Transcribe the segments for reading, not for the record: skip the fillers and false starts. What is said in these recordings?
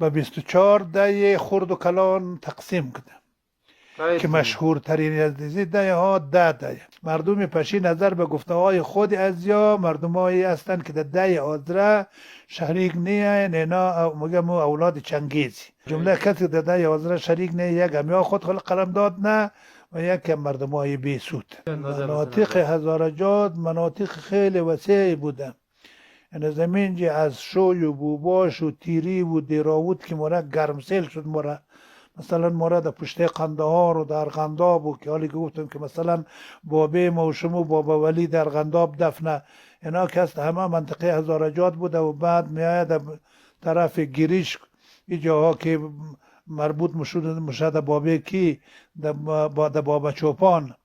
به 24 دهه خرد و کلان تقسیم کرده که مشهورترین از این دهه ها 10 دهه. مردم پشی نظر به گفته های خود ازیا مردم هایی هستند که در دهه آذره شریک نیست. اینا میگم اولاد چنگیزی. جمله کسی در دهه آذره شریک نیست، یک همیا خود خلق قلم داد نه و یک مردم های بیسود. مناطق هزارجات مناطق خیلی وسیعی بودن. این زمین جی از شوی و بوباش و تیری و دیراود که مورا گرمسیل شد مورا. مثلا مورا در پشت قندهار و در ارغنداب و که حالی که گفتم که مثلا بابه موشم و بابا ولی در ارغنداب دفنه اینا که است همه منطقه هزارجات بوده و بعد میاید در طرف گریش این جاها که مربوط مشد بابه کی در بابا چوپان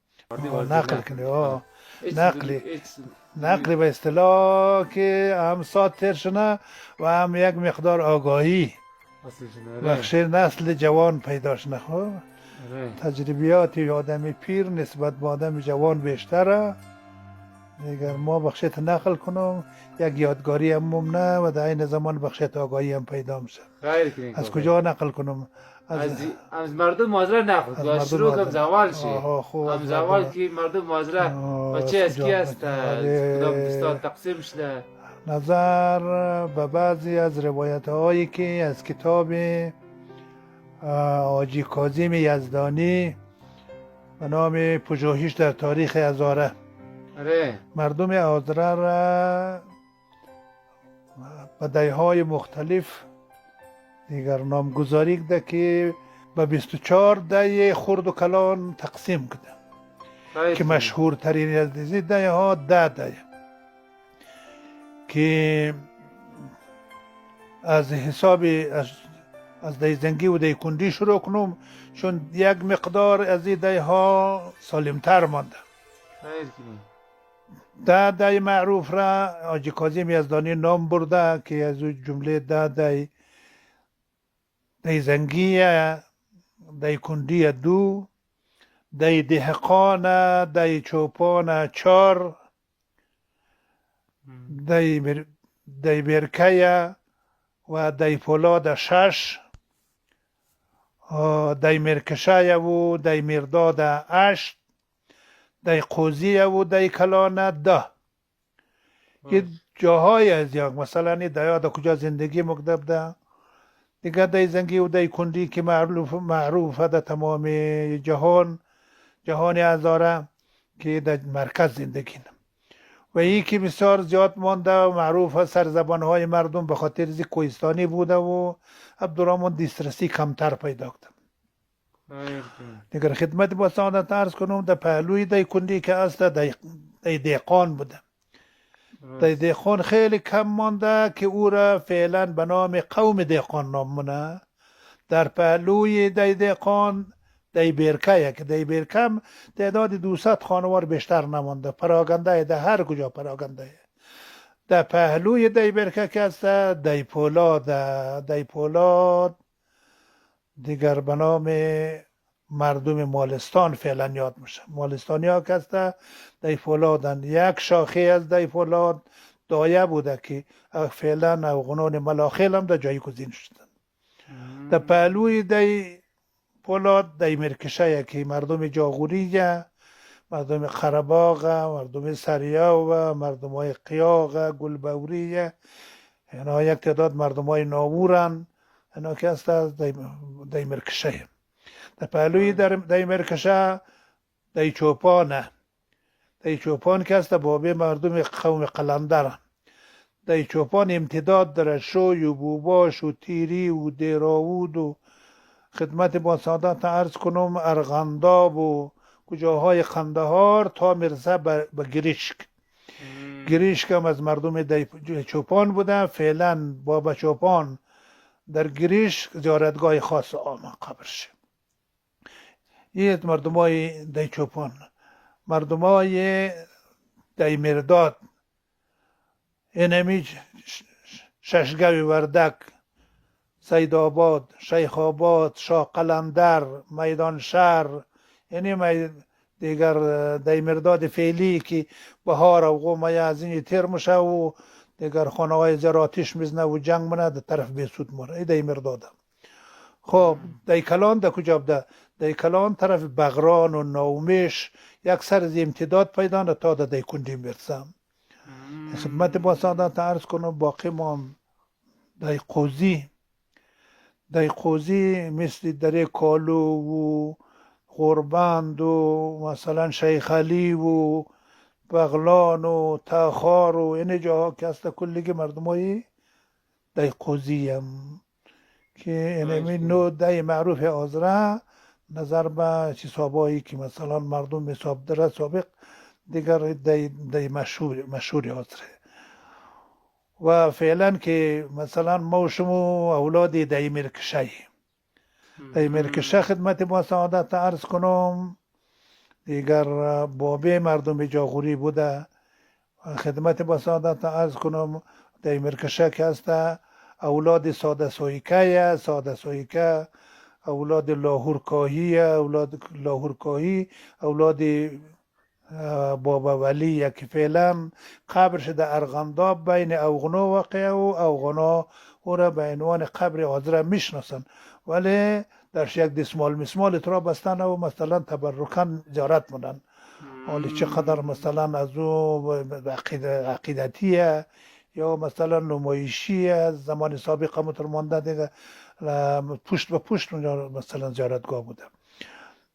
نقل کنه نقلی به اصطلاح که هم ساعت تر شنه و هم یک مقدار آگاهی بخشی نسل جوان پیدا شنه. خب تجربیات آدم پیر نسبت به آدم جوان بیشتره. اگر ما بخشیت نقل کنم یک یادگاری هم ممنه و در این زمان بخشیت آگاهی هم پیدا میشه. از کجا نقل کنم؟ از مردم مازره نقل شروع کم زوال شی هم زوال که مردم مازره بچه از کی هست کدام دستان تقسیم شده. نظر به بعضی از روایت هایی که از کتاب حاجی کاظم یزدانی به نام پژوهش در تاریخ هزاره مردم آذره را به دهه های مختلف دیگر نامگذاری کرده که به 24 دهه خرد و کلان تقسیم کرده که مشهورترین از این دهه ها 10 دهه که از حساب از دهه زنگی و دهه کندی شروع کنم چون یک مقدار از این دهه ها سالمتر مانده. 10 دهه معروف را حاجی کاظم یزدانی نام برده که از جمله 10 دهه زنگی، دهه کندی 2، دهه دهقان، دهه چوپان 4، دهه برکه و دهه پولاد 6، دهه مرکشه و دهه مرداد 8، دهه قوزی و دهه کلان 10. یه جاهای از یک مثلا این دهه در کجا زندگی مکدب ده دیگه دهه زنگی و دهه کندی که معروفه در تمام جهان هزاره که در مرکز زندگی نم و این که بسیار زیاد مانده و معروف سرزبان های مردم به خاطر زی کوهستانی بوده و عبدالرحمن دسترسی کمتر پیدا کردم. دیگر خدمت با سعادت عرض کنم در پهلوی دهه کندی که است دهه دهقان بوده. دهه دهقان خیلی کم مانده که او را فعلا به نام قوم دهقان نام مونه. در پهلوی دهه دهقان دهه برکه که دهه برکه تعداد 200 خانوار بیشتر نمانده. پراگنده در هر کجا پراگنده. در پهلوی دهه برکه که است دهه پولاد دیگر به نام مردم مالستان فعلا یاد میشه. مالستانی ها که است دهه پولادن. یک شاخه از دهه پولاد دایه بوده که فعلا اوغنان ملاخیل هم در جای گزین شدن. در پهلوی دهه پولاد دهه مرکشه که مردم جاغوریه، مردم قرباغ، مردم سریاو، مردم های قیاغ، گلبوریه، اینا یک تعداد مردم های ناورن. اینا که است از دهه مرکشه. در پهلوی دهه مرکشه دهه چوپانه. دهه چوپان که است بابه مردم قوم قلندرن. دهه چوپان امتداد داره شوی و بوباش و تیری و دیراود و خدمت با سعادت عرض کنم ارغنداب و کجاهای قندهار تا مرزه به گریشک. گریشک هم از مردم دهه چوپان بوده. فعلا بابا چوپان در گریشک زیارتگاه خاص آمد قبرش. این مردم های دهه چوپان. مردم های دهه مرداد اینمی ششگوی وردک، سیدآباد، شیخ آباد، شاه قلندر، میدان شهر، یعنی دیگر دهه مرداد فعلی که بهار و قومه از این تیر میشه و دیگر خانه های زراتیش میزنه و جنگ منه در طرف بیسود مره ایده مردادم. خب در کلان در کجا بده؟ در کلان طرف بغران و نومیش یک سر از امتداد پیدا نه تا در کندی میرسم. خدمت با سعادت عرض کنم باقی ما در قوزی مثل در کالو و غربند و مثلا شیخ علی و بغلان و تاخار و این جاها که هست کلیگی مردمایی در قوزی هم که اینمی نوع در معروف آزره نظر به حسابایی که مثلا مردم حساب داره سابق دیگر در مشهور آزره و فعلا که مثلا ما و شما اولاد در مرکشه در مرکشه خدمت با سعادت عرض کنم دیگر بابه مردم جاغوری بوده. خدمت با سعادت عرض کنم در مرکشه که هست اولاد ساده سویکه اولاد لاهورکاهی اولاد بابا ولی که فعلا قبرش در ارغنداب بین اوغنا واقعه و اوغنا او را به عنوان قبر آزره میشناسن ولی درش یک دسمال مسمال را بستن و مثلا تبرکن زیارت مونن. حالی چقدر مثلا از او عقیدتیه یا مثلا نمایشی از زمان سابق متر مانده دیگه پشت به پشت اونجا مثلا زیارتگاه بوده.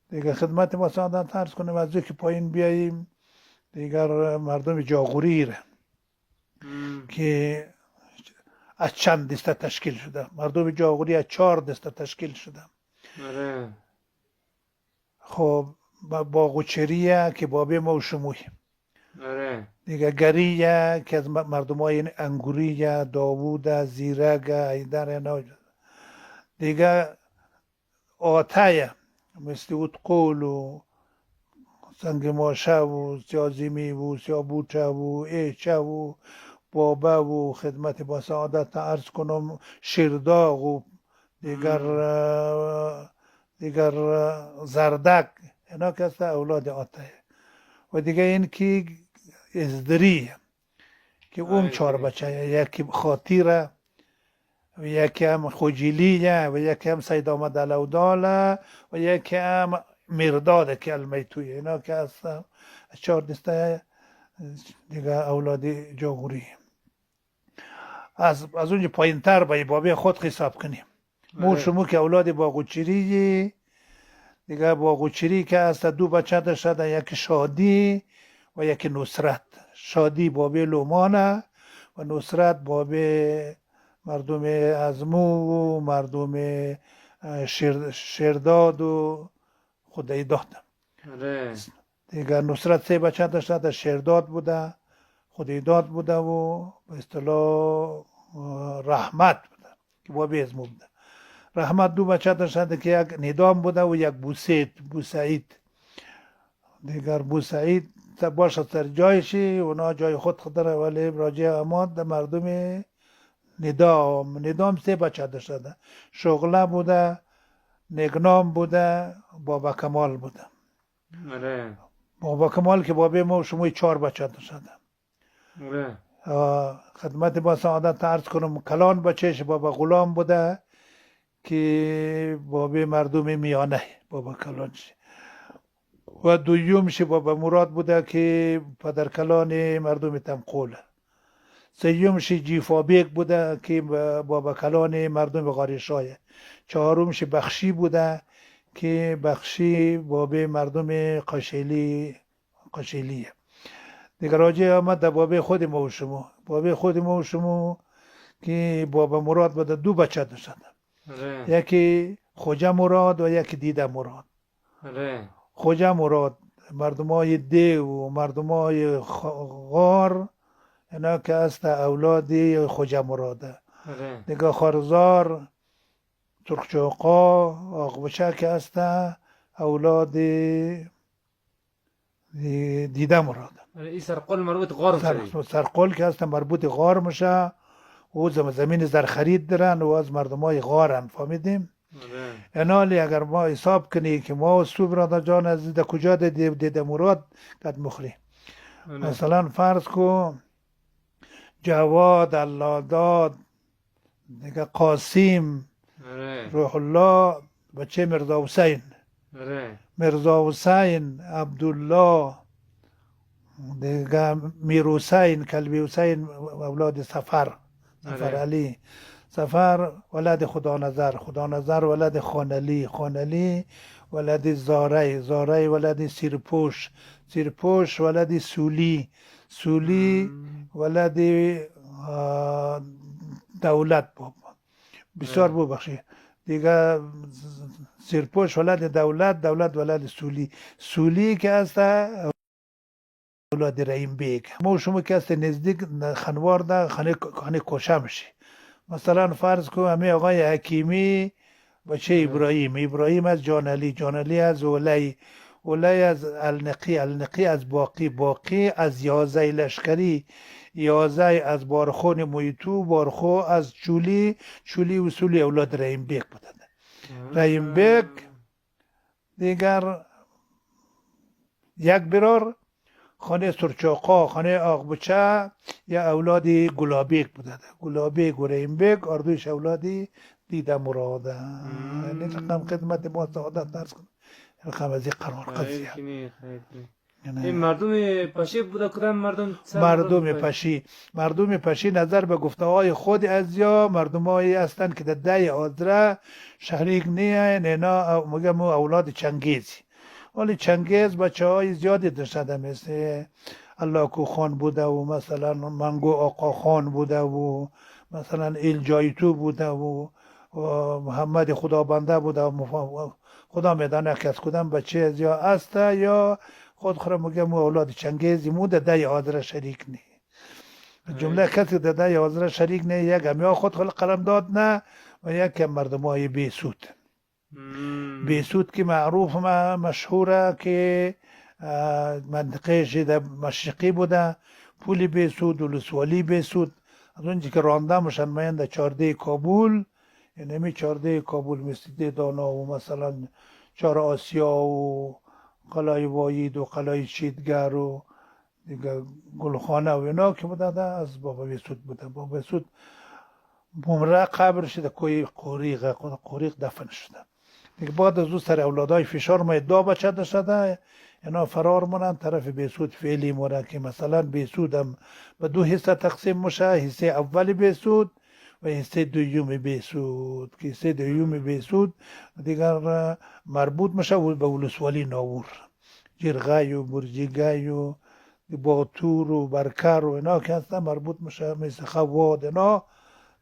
دیگه خدمت ما سعادت عرض کنیم از که پایین بیاییم دیگر مردم جاغوری ره که از چند دسته تشکیل شده. مردم جاغوری از 4 دسته تشکیل شده. خب باغوچریه که بابه ما و شموی دیگه گریه که از مردم های انگوریه داوود زیرگ ایدر دیگه آتایه مثل اتقول و سنگ ماشه و سیازیمی و سیابوچه و ایچه و بابه و خدمت با سعادت عرض کنم شیرداغ و دیگر زردک اینا که هست اولاد آتایه و دیگه این که ازدریه که اون 4 بچه یکی خاطیره و یکی هم خوجیلیه و یکی هم سید آمد علوداله و یکی هم مرداده که المیتویه اینا که هستم 4 دسته دیگه اولاد جاغوری. از اونجا پایین تر به بابه خود حساب کنیم مو شما که اولاد باغوچری دیگه باغوچری که هست 2 بچه داشته یکی شادی و یکی نصرت. شادی بابه لومانه و نصرت بابه مردم ازمو و مردم شرداد و خدای دادم. دیگه نصرت 3 بچه داشته شرداد بوده خدای داد بوده و به اصطلاح رحمت بوده که بابه ازمو بوده. رحمت 2 بچه داشته که یک ندام بوده و یک بوسعید. دیگر بوسعید باشه سر جایشی اونا جای خود داره ولی راجع اماد مردم ندام 3 بچه داشته شغله بوده نگنام بوده بابا کمال بوده. بابا کمال که بابه ما شما 4 بچه داشته. خدمت با سعادت عرض کنم کلان بچهش بابا غلام بوده که بابه مردم میانه بابا کلانش و دویومش بابا مراد بوده که پدر کلان مردم تمقوله. سیومش جیفابیک بوده که بابا کلان مردم غاریشایه. 4مش بخشی بوده که بخشی بابه مردم قشیلیه. دیگر راجع آمد در بابه خود ما و شما. بابه خود ما و شما که بابا مراد بوده 2 بچه داشتن یکی خوجه مراد و یکی دیده مراد. خوجه مراد مردمای ده و مردمای غار اینا که هست اولادی خوجه مراده. دیگه خارزار ترکچوقا آقبچه که هست اولاد دیده مراده. این سرقل مربوط غار میشه. سرقل که هست مربوط غار میشه و زمین زرخرید دارن و از مردمای غارن فهمیدیم. اینالی اگر ما حساب کنی که ما سو برادر جان از کجا دیده مراد قد مخری مثلا فرض کو جواد، اللهداد، دیگه قاسم، آره روح الله، بچه مرزا حسین، آره مرزا حسین، عبدالله، دیگه میر حسین، کلبی حسین، اولاد سفر آره علی، سفر ولد خدا نظر، خدا نظر ولد خانعلی، خانعلی ولد زاره، زاره ولد سیرپوش، سیرپوش ولد سولی، سولی مم. ولد دولت بود، بسیار آره. ببخشید دیگه. سیرپوش ولد دولت، دولت ولد سولی، سولی که هست اولاد رحیم بیگ. ما شما که هست نزدیک خانوار ده خانه کشه میشه. مثلا فرض کن همه آقای حکیمی بچه آره. ابراهیم، ابراهیم از جان علی، جان علی از اولی، اولی از النقی، النقی از باقی، باقی از یازه لشکری، یازه از بارخون مویتو، بارخو از چولی، چولی و سولی اولاد رحیم بیگ بودن. رحیم بیگ دیگر یک برار خانه سرچاقا، خانه آقبچه یا اولادی گلابیک بوده، گلابیک و رحیمبیک اردوش اولادی دیده مراده. یعنی رقم خدمت ما سعادت درس کن، رقم از این قرار خیر قضیه. کنی خیر کنی. این یعنی مردم پشه بوده کدام مردم مردم پشی، مردم پشی نظر به گفته های خود از یا مردم هایی هستند که در ده آذره شریک نیاین، اینا میگم اولاد چنگیزی. ولی چنگیز بچه های زیادی داشته، مثل الله خان بوده و مثلا منگو آقا خان بوده و مثلا ایلجایتو بوده و محمد خدابنده بوده و خدا میدانه که از کدام بچه از یا است یا خود خورم میگم اولاد چنگیزی مو در ده آذره شریک نی. جمله کسی در ده آذره شریک نی، یک هم یا خود قلم داد نه و یک هم مردم های بیسود. بیسود که معروف مشهوره که منطقه در مشرقی بوده، پول بیسود و لسوالی بیسود، از اونجا که رانده میشن میان در چارده کابل، یعنی می چارده کابل مثل دانا و مثلا چار آسیا و قلعه واید و قلعه چیدگر و دیگه گلخانه و اینا که بوده از بابا بیسود بوده. بابا بیسود بمره قبر شده کوی قوریق دفن شده. دیگه بعد از او سر اولادای فشار ما ادعا بچه داشته، اینا فرار مونن طرف بیسود فعلی مونه که مثلا بیسود هم به دو حصه تقسیم میشه، حصه اولی بیسود و حصه دویوم بیسود، که حصه دویوم بیسود دیگر مربوط میشه به ولسوالی ناور، جرغای و برجیگای و باتور و برکر و اینا که هستن مربوط میشه، مثل خواد اینا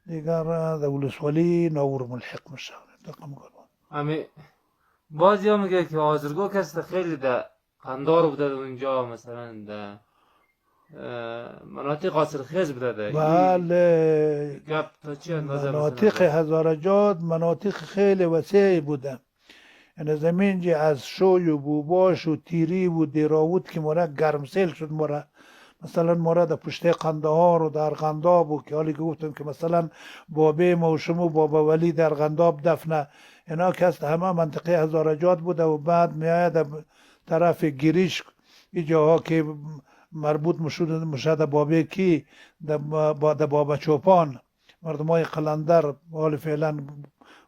دیگر در ولسوالی ناور ملحق میشه. امی بعضی ها میگه که آزرگو کسی خیلی در قندار بوده اونجا، مثلا در مناطق قاصرخیز بوده ده. بله، گپ تا چی اندازه مناطق هزارجات مناطق خیلی وسیع بوده. یعنی زمین جی از شوی و بوباش و تیری و دیراود که مورا گرمسیل شد، مورا مثلا مورا در پشته قندهار و در قنداب و که حالی که گفتم که مثلا بابه موشم و بابا ولی در قنداب دفنه، اینا که هست همه منطقه هزارجات بوده و بعد میاید در طرف گریش ای جاها که مربوط مشد بابه کی در بابا چوپان، مردم های قلندر حال فعلا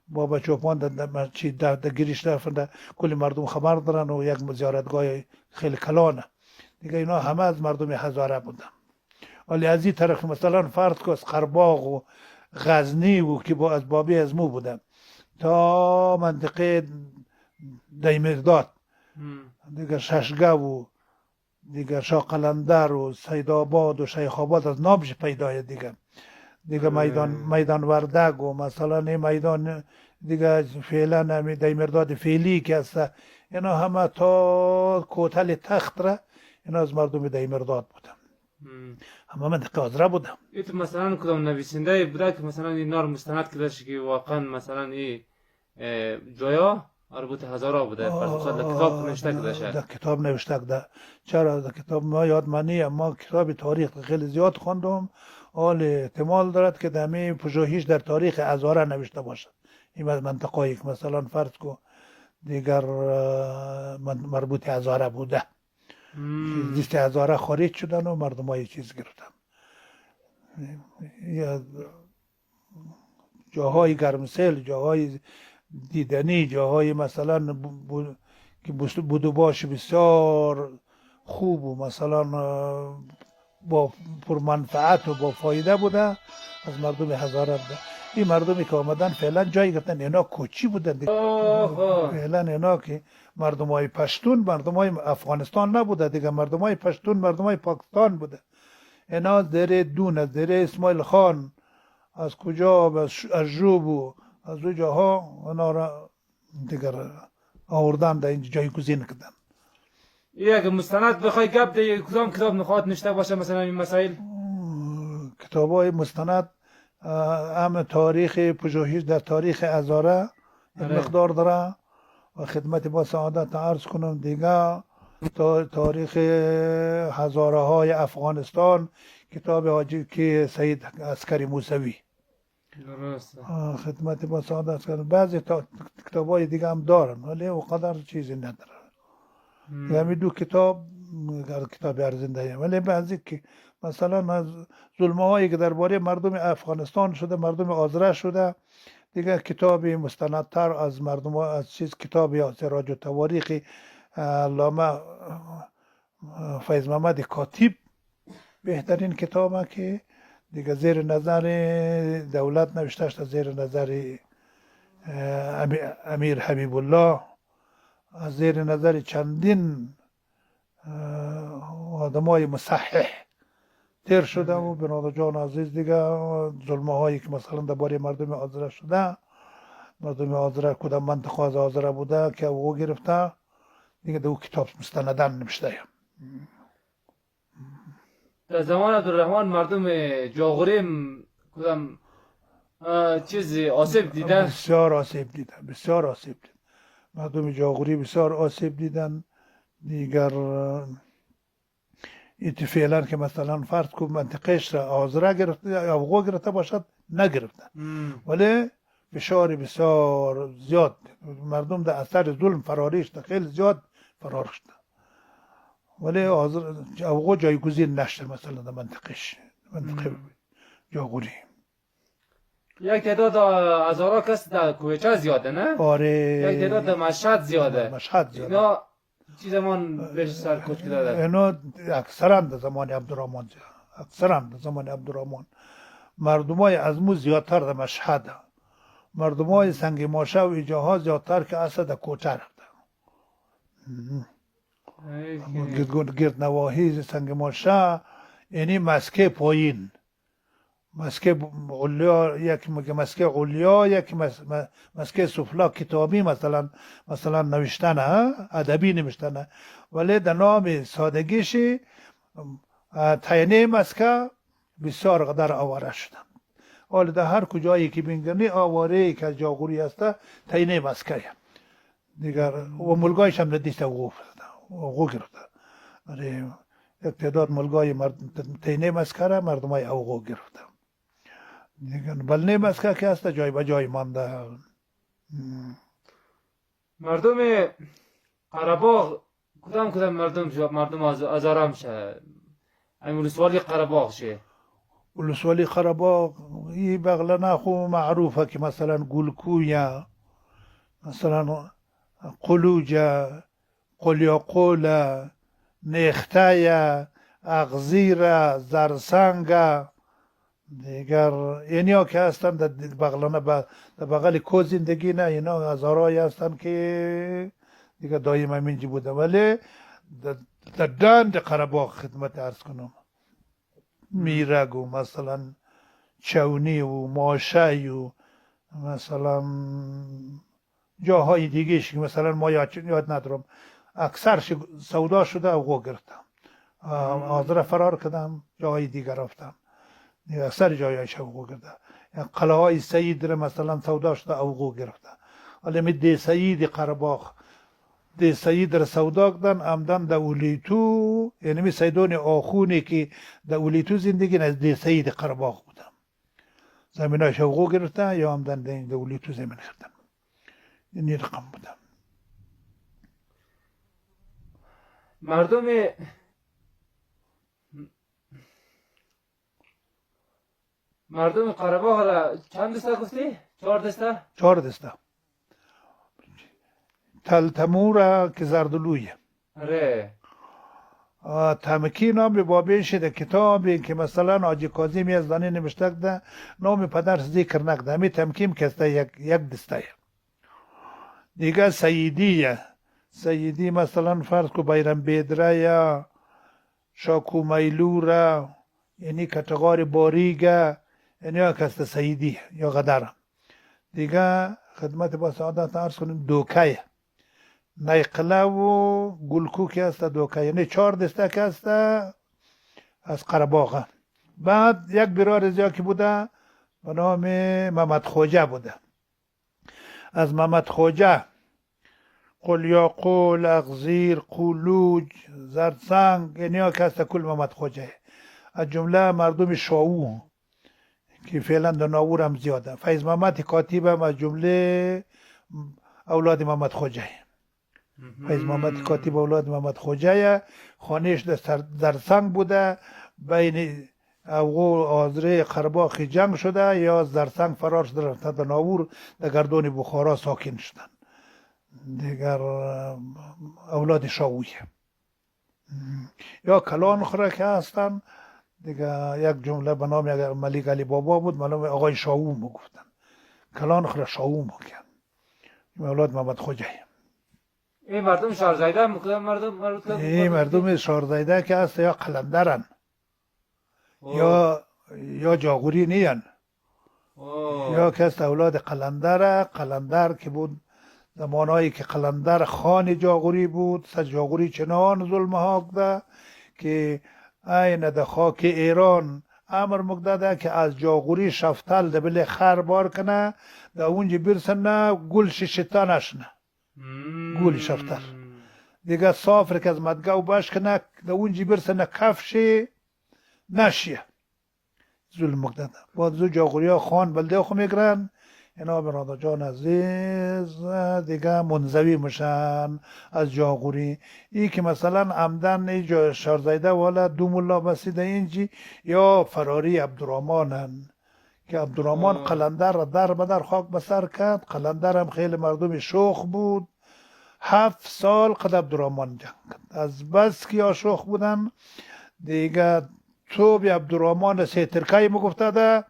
بابا چوپان در گریش دفن، کلی مردم خبر دارن و یک زیارتگاه خیلی کلانه دیگه. اینا همه از مردم هزاره بودن. ولی از این طرف مثلا فرض که از قرباغ و غزنی و که با از بابی از مو بودن تا منطقه دیمرداد دیگه ششگه و دیگه شاقلندر و سیدآباد و شیخ آباد از نابش پیدای دیگه. دیگه میدان وردگ و مثلا این میدان دیگه فعلا همی دیمرداد فعلی که هست، اینا همه تا کوتل تخت را اینا از مردم دیمرداد بودن، همه منطقه آذره بودن. ایت مثلا کدام نویسنده بوده که مثلا این نار مستند کرده که واقعا مثلا این جایا مربوط هزارا بوده، فرض در کتاب نوشته کرده شد. در کتاب نوشته کرده. چرا در کتاب ما یاد منی، ما کتاب تاریخ خیلی زیاد خوندم، حال احتمال دارد که دمی پژوهش در تاریخ هزاره نوشته باشد. این منطقه‌ای که مثلا فرض کو دیگر مربوط هزاره بوده، لیست هزاره خارج شدن و مردم های چیز گرفتن. یا جاهای گرمسل، جاهای دیدنی، جاهای مثلا که بود و باش بسیار خوب و مثلا با پرمنفعت و با فایده بوده از مردم هزاره بوده. این مردمی که آمدن فعلا جایی گرفتن، اینا کوچی بودن دیگه. فعلا اینا که مردم های پشتون مردم های افغانستان نبوده دیگه، مردم های پشتون مردم های پاکستان بوده. اینا در دون، از در اسماعیل خان، از کجا، از جوب و از او جاها اونا را دیگر آوردن در اینجا جایگزین کردن. اگه مستند بخوای گپ ده کدام کتاب نخواد نشته باشه مثلا این مسائل؟ کتابای مستند هم تاریخ پژوهش در تاریخ هزاره یک مقدار داره و خدمت با سعادت عرض کنم دیگه تاریخ هزاره های افغانستان، کتاب حاجی که سید عسکری موسوی. درست. خدمت با سعادت کنم. بعضی کتاب های دیگه هم دارن ولی اونقدر چیزی نداره. همین دو کتاب ارزنده، ولی بعضی که مثلا از ظلمه هایی که درباره مردم افغانستان شده، مردم آذره شده، دیگه کتاب مستندتر از مردم از چیز کتاب یا سراج و تواریخ علامه فیض محمد کاتب بهترین کتابه که دیگه زیر نظر دولت نوشته شده، زیر نظر امیر حبیب الله، از زیر نظر چندین آدمای مصحح تیر شده و برادر جان عزیز دیگه ظلمه هایی که مثلا درباره مردم آذره شده، مردم آذره کدام منطقه از آذره بوده که او گرفته دیگه در او کتاب مستندن نوشته. در زمان عبدالرحمن مردم جاغوری کدام چیز آسیب دیدن؟ بسیار آسیب دیدن، بسیار آسیب دیدن. مردم جاغوری بسیار آسیب دیدن. دیگر ایتی فعلا که مثلا فرض کن منطقهش را آذره گرفته یا افغو گرفته باشد نگرفتن، ولی فشار بسیار زیاد مردم در اثر ظلم فراری شده، خیلی زیاد فرار شده، ولی افغو جایگزین نشده مثلا در منطقه جاغوری. یک تعداد هزارا کس در کویچه زیاده نه؟ آره. یک تعداد در مشهد زیاده. مشهد زیاده. اینا چی زمان بهش سر کوچ کرده؟ اینا اکثرا در زمان عبدالرحمن زیاده. اکثرا در زمان عبدالرحمن مردمای از مو زیادتر در مشهد، مردمای سنگ ماشه و ایجاها زیادتر که اصلا در کوچه رفته. گرد نواحی سنگ ماشه یعنی مسکه پایین، مسکه علیا، یک مسکه علیا، یک مسکه سفلا کتابی مثلا نوشتن ادبی نوشتن، ولی در نام سادگیش تینه مسکه بسیار قدر آواره شدن. حالا در هر کجایی که بینگرنی آواره که از جاغوری هسته تینه مسکه دیگر و ملگایش هم ندیسته اوغو گرفته. یک تعداد ملگای تینه مسکه را مردم های اوغو گرفته. بلنه مسکه که هسته جای به جای مانده. مردم قره‌باغ کدام مردم هزاره میشه؟ این ولسوالی قره‌باغ شه؟ ولسوالی قره‌باغ این بغلنا خو معروفه که مثلا گلکویا، مثلا قلوجه، قلیاقوله، نختایه، اغزیره، زرسنگه دیگر اینیا که هستن در بغلانه در بغل کو زندگی نه، اینا هزارایی هستن که دیگه دایم همینجی بوده، ولی در دند قره‌باغ خدمت عرض کنم میرگ و مثلا چونی و ماشه و مثلا جاهای دیگهش که مثلا ما یاد ندارم اکثر سودا شده اوغو گرفتم، آذره فرار کردم جاهای دیگر رفتم، اکثر جایش اوغو گرفته. قلعه های سید را مثلا سودا شده اوغو گرفته، ولی می دی سید قره‌باغ دی سید را سودا کردن آمدن در اولیتو، یعنی می سیدان آخونی که در اولیتو زندگی از دی سید قره‌باغ بودن، زمینایش اوغو گرفته یا آمدن در اولیتو زمین خریدن. این رقم بودم. مردم مردم قره را چند دسته گفتی؟ 4 دسته؟ 4 دسته. تلتمور که زردلویه. آره. تمکی نام بابیش ده کتابی که مثلا حاجی کاظم یزدانی نوشته ده نام پدر ذکر نکرده. همی تمکیم کسته یک دسته. دیگه سیدیه. سیدی مثلا فرض کو بیرم بیدره یا شاکو میلوره، یعنی کتغار باریگه، یعنی ها کسته سیدی یا غدره. دیگه خدمت با سعادت عرض کنیم دوکه، نیقله و گلکو که هسته دوکه، یعنی 4 دسته که هسته از قره‌باغ. بعد یک برار زیا که بوده به نام محمد خوجه بوده. از محمد خوجه قلیاقول، اغزیر، قولوج، زرسنگ، یعنی ها که هسته کل محمد خوجه. از جمله مردم شاو که فعلا در ناور هم زیاده. فیض محمد کاتب هم از جمله اولاد محمد خوجه. فیض محمد کاتب اولاد محمد خوجه. خانهش در سنگ بوده. بین اوغو آذره قره‌باغ جنگ شده یا در سنگ فرار شده رفته در ناور در گردون بخارا ساکن شدن. دیگر اولاد شاویه یا کلان خره که هستن. دیگه یک جمله به نام ملیک علی بابا بود، معلوم آقای شاوم گفتن. کلان خره شاوم کن. اولاد محمد خوجه. این مردم شارزایده مقدم مردم این مردم شارزایده که هست یا قلندرن یا جاغوری نیان یا که هست اولاد قلندره. قلندر که بود زمانهایی که قلندر خان جاغوری بود. سر جاغوری چنان ظلم ها کده که این در خاک ایران امر مقدده که از جاغوری شفتل ده بله خر بار کنه ده اونجا برسنه گل شتا نشنه. گولی شفتل دیگه صافر که از مدگاو باش کنه ده اونجا برسنه کفش نشیه. ظلم مقدده باید زو جاغوری ها خان بلده خو میگرن. اینا برادر جان عزیز دیگه منزوی میشن از جاغوری. ای که مثلا عمدن ای شارزایده والا دوم الله بسیده اینجی یا فراری عبدالرحمانن که عبدالرحمن قلندر را در بدر خاک بسر کرد. قلندر هم خیلی مردم شوخ بود. 7 سال قد عبدالرحمن جنگ کرد. از بس که شوخ بودن دیگه توب عبدالرحمن سه ترکایی مگفته ده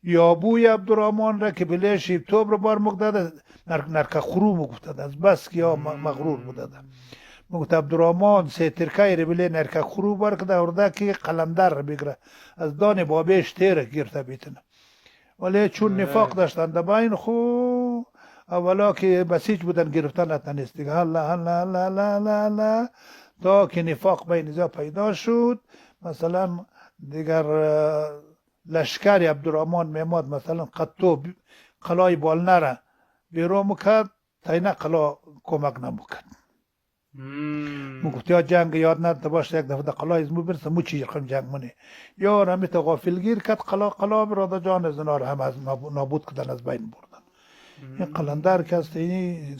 یا بوی عبدالرحمن را که بلیشی توب رو بار مگده نرکه خرو مگفته ده. از بس که مغرور بوده ده مگفته عبدالرحمن سه ترکایی را بلی نرکه خرو بار کده ورده که قلندر را بگره از دان بابیش تیره گیرته بیتنه. ولی چون نفاق داشتن در بین خو اولا که بسیج بودن گرفتن نتنست دیگه. هلا تا که نفاق بین ازا پیدا شد. مثلا دیگر لشکر عبدالرحمن میماد مثلا قطو قلای بال نره بیرو مکد تینه قلا کمک نمکد. مگفت یا جنگ یاد نداشته باشه یک دفعه در قلای ازمو برسه مو چی رقم جنگ منه یا رمیت غافلگیر کد قلا براده جان زنار هم از نابود کدن از بین بردن. این قلندر که هسته این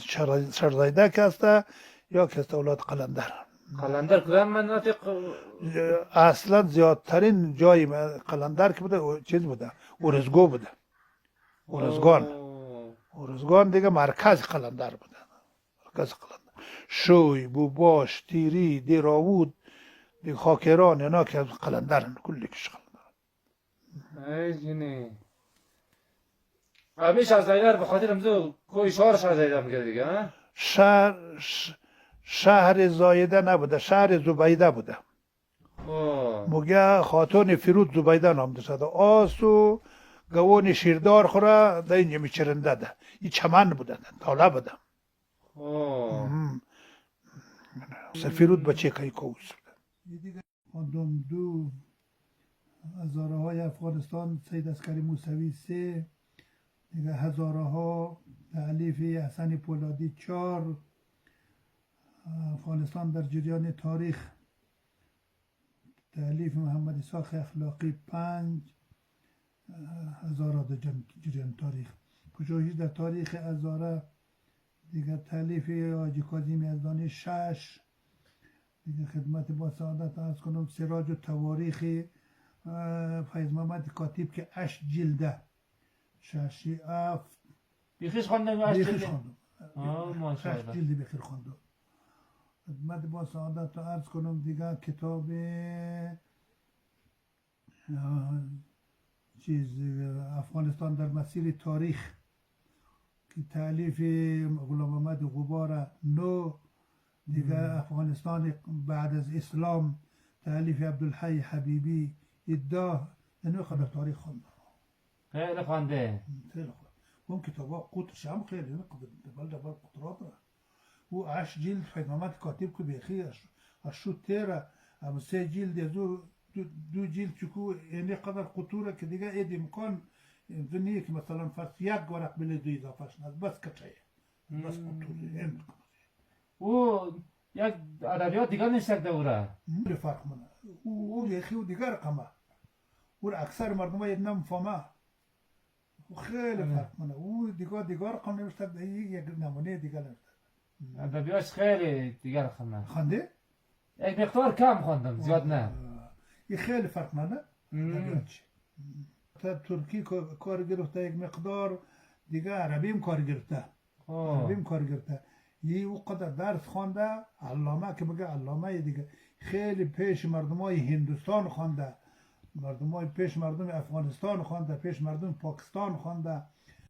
شرزایده که هسته یا که هسته اولاد قلندر. قلندر کدام مناطق اصلا زیادترین جای قلندر که بوده چیز بوده ارزگو بوده. ارزگان دیگه مرکز قلندر بوده. مرکز قلندر شوی، بوباش، تیری، دیراود، دیگه خاکران اینا که قلندرن کلی کش قلندرن. ای جنی همیش شارزایده به خاطر همزو کوی شهر شارزایده میگه دیگه. شهر زایده نبوده، شهر زبیده بوده. مگه خاتون فرود زبیده نام داشته. آسو گوان شیردار خوره در اینجا میچرنده ده. این چمن بوده، تاله بوده. فرود بچه که کوس بوده. خاندم 2 هزاره های افغانستان سید عسکری موسوی 3 دیگه هزاره ها تألیف حسن پولادی 4 افغانستان در جریان تاریخ تألیف محمد اسحاق اخلاقی 5 هزاره در جریان تاریخ. پژوهش در تاریخ هزاره دیگه تألیف حاجی کاظم یزدانی 6 دیگه خدمت با سعادت عرض کنم سراج و تواریخ فیض محمد کاتب که 8 جلده 6 7 بیخیش خواندم 8 بیخیش جلد خواندم 8 ماشاءالله جلد بخیر خواندم. خدمت با سعادت رو عرض کنم دیگه کتاب چیز افغانستان در مسیر تاریخ که تالیف غلام محمد غبار نو، دیگه افغانستان بعد از اسلام تالیف عبدالحی حبیبی ادعا، اینو خبر تاریخ خوندم خیلی خوانده. خیلی خوب. اون کتابا قطرش هم خیلی دبل قطرات را او 8 جلد فیض محمد کاتب که بیخی از شد تیره اما 3 جلد دو جلد چکو اینه قدر قطوره که دیگه اید امکان نیه که مثلا فرض یک ورق بله دو اضافه شد بس کچه بس قطوره او یک ادبیات دیگر نشد دوره فرق منه او بیخی و دیگر رقمه او اکثر مردم ها نم فهمه خیلی فرق منه او دیگر رقم نوشتد یک نمونه دیگر نوشتد ادبیاتش خیلی دیگر رقمه خونده؟ یک مقدار کم خواندم زیاد نه. این خیلی فرق منه تا ترکی کار گرفته یک مقدار دیگه عربیم کار گرفته یه او قدر درس خوانده علامه که بگه علامه دیگه خیلی پیش مردم های هندوستان خوانده، مردم های پیش مردم افغانستان خوانده، پیش مردم پاکستان خوانده،